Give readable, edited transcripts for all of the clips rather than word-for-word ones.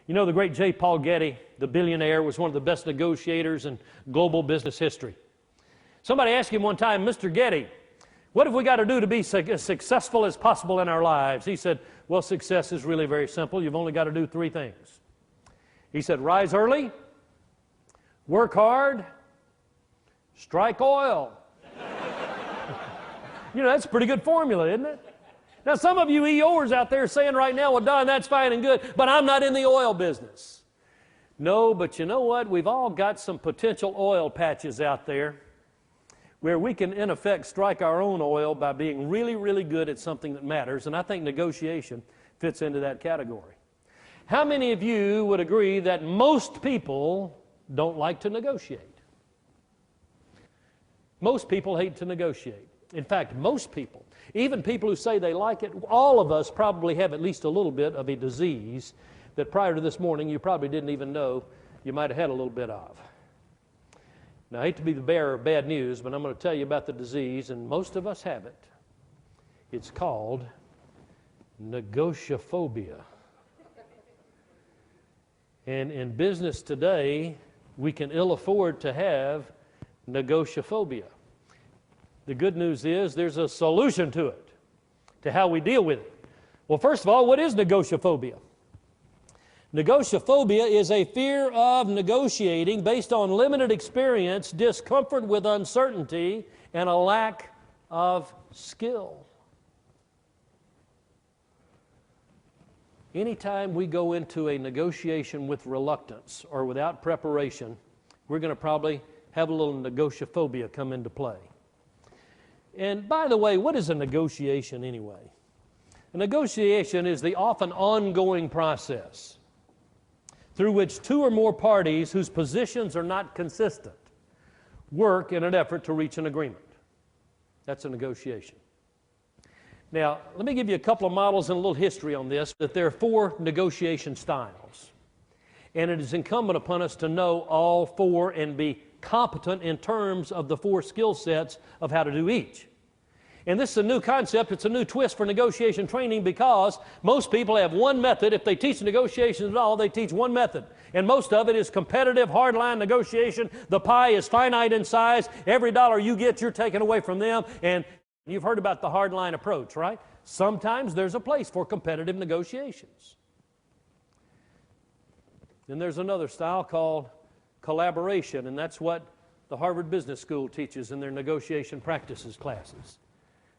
You know, the great J. Paul Getty, the billionaire, was one of the best negotiators in global business history. Somebody asked him one time, Mr. Getty, what have we got to do to be as successful as possible in our lives? He said, well, success is really very simple. You've only got to do 3 things. He said, rise early, work hard, strike oil. You know, that's a pretty good formula, isn't it? Now, some of you EOers out there are saying right now, well, Don, that's fine and good, but I'm not in the oil business. No, but you know what? We've all got some potential oil patches out there where we can, in effect, strike our own oil by being really, really good at something that matters, and I think negotiation fits into that category. How many of you would agree that most people don't like to negotiate? Most people hate to negotiate. In fact, most people, even people who say they like it, all of us probably have at least a little bit of a disease that prior to this morning you probably didn't even know you might have had a little bit of. Now, I hate to be the bearer of bad news, but I'm going to tell you about the disease, and most of us have it. It's called Negotiophobia. And in business today, we can ill afford to have Negotiophobia. The good news is there's a solution to it, to how we deal with it. Well, first of all, what is Negotiophobia? Negotiophobia is a fear of negotiating based on limited experience, discomfort with uncertainty, and a lack of skill. Anytime we go into a negotiation with reluctance or without preparation, we're going to probably have a little negotiophobia come into play. And by the way, what is a negotiation anyway? A negotiation is the often ongoing process through which 2 or more parties whose positions are not consistent work in an effort to reach an agreement. That's a negotiation. Now, let me give you a couple of models and a little history on this, that there are 4 negotiation styles. And it is incumbent upon us to know all 4 and be competent in terms of the 4 skill sets of how to do each. And this is a new concept. It's a new twist for negotiation training because most people have one method. If they teach negotiations at all, they teach one method. And most of it is competitive, hardline negotiation. The pie is finite in size. Every dollar you get, you're taking away from them. And you've heard about the hardline approach, right? Sometimes there's a place for competitive negotiations. Then there's another style called collaboration, and that's what the Harvard Business School teaches in their negotiation practices classes.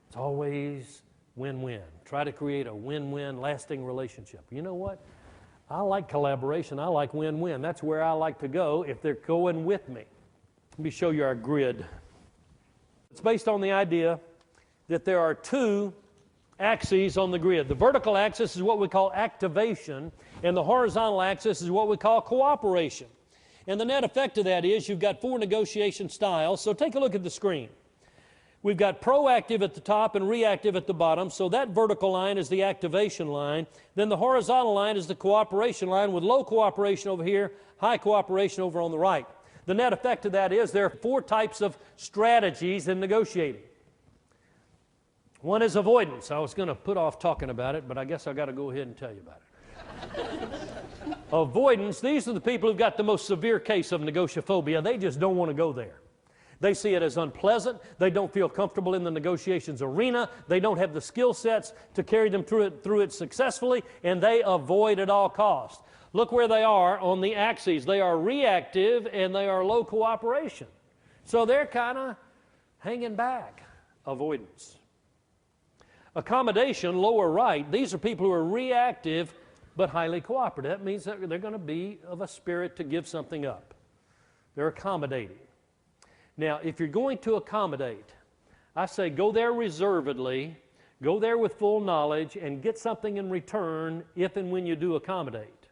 It's always win-win. Try to create a win-win, lasting relationship. You know what? I like collaboration. I like win-win. That's where I like to go if they're going with me. Let me show you our grid. It's based on the idea that there are 2 axes on the grid. The vertical axis is what we call activation, and the horizontal axis is what we call cooperation. And the net effect of that is you've got 4 negotiation styles. So take a look at the screen. We've got proactive at the top and reactive at the bottom. So that vertical line is the activation line. Then the horizontal line is the cooperation line with low cooperation over here, high cooperation over on the right. The net effect of that is there are 4 types of strategies in negotiating. One is avoidance. I was going to put off talking about it, but I guess I've got to go ahead and tell you about it. Avoidance, these are the people who've got the most severe case of negotiophobia. They just don't want to go there. They see it as unpleasant. They don't feel comfortable in the negotiations arena. They don't have the skill sets to carry them through it successfully, and they avoid at all costs. Look where they are on the axes. They are reactive and they are low cooperation. So they're kind of hanging back. Avoidance. Accommodation, lower right, these are people who are reactive but highly cooperative. That means that they're going to be of a spirit to give something up. They're accommodating. Now, if you're going to accommodate, I say go there reservedly, go there with full knowledge, and get something in return if and when you do accommodate.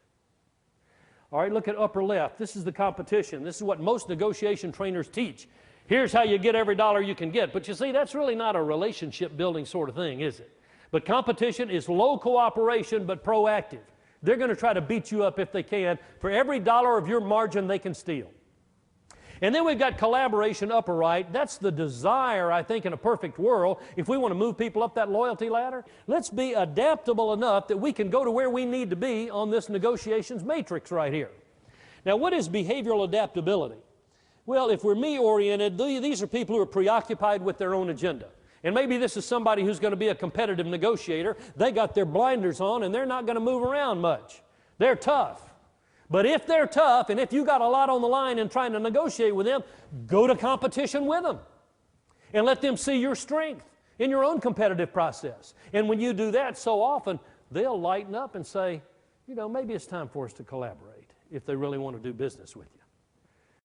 All right, look at upper left. This is the competition. This is what most negotiation trainers teach. Here's how you get every dollar you can get. But you see, that's really not a relationship building sort of thing, is it? But competition is low cooperation but proactive. They're going to try to beat you up if they can for every dollar of your margin they can steal. And then we've got collaboration upper right. That's the desire, I think, in a perfect world. If we want to move people up that loyalty ladder, let's be adaptable enough that we can go to where we need to be on this negotiations matrix right here. Now, what is behavioral adaptability? Well, if we're me-oriented, these are people who are preoccupied with their own agenda. And maybe this is somebody who's going to be a competitive negotiator. They got their blinders on and they're not going to move around much. They're tough. But if they're tough and if you got a lot on the line and trying to negotiate with them, go to competition with them and let them see your strength in your own competitive process. And when you do that so often, they'll lighten up and say, you know, maybe it's time for us to collaborate if they really want to do business with you.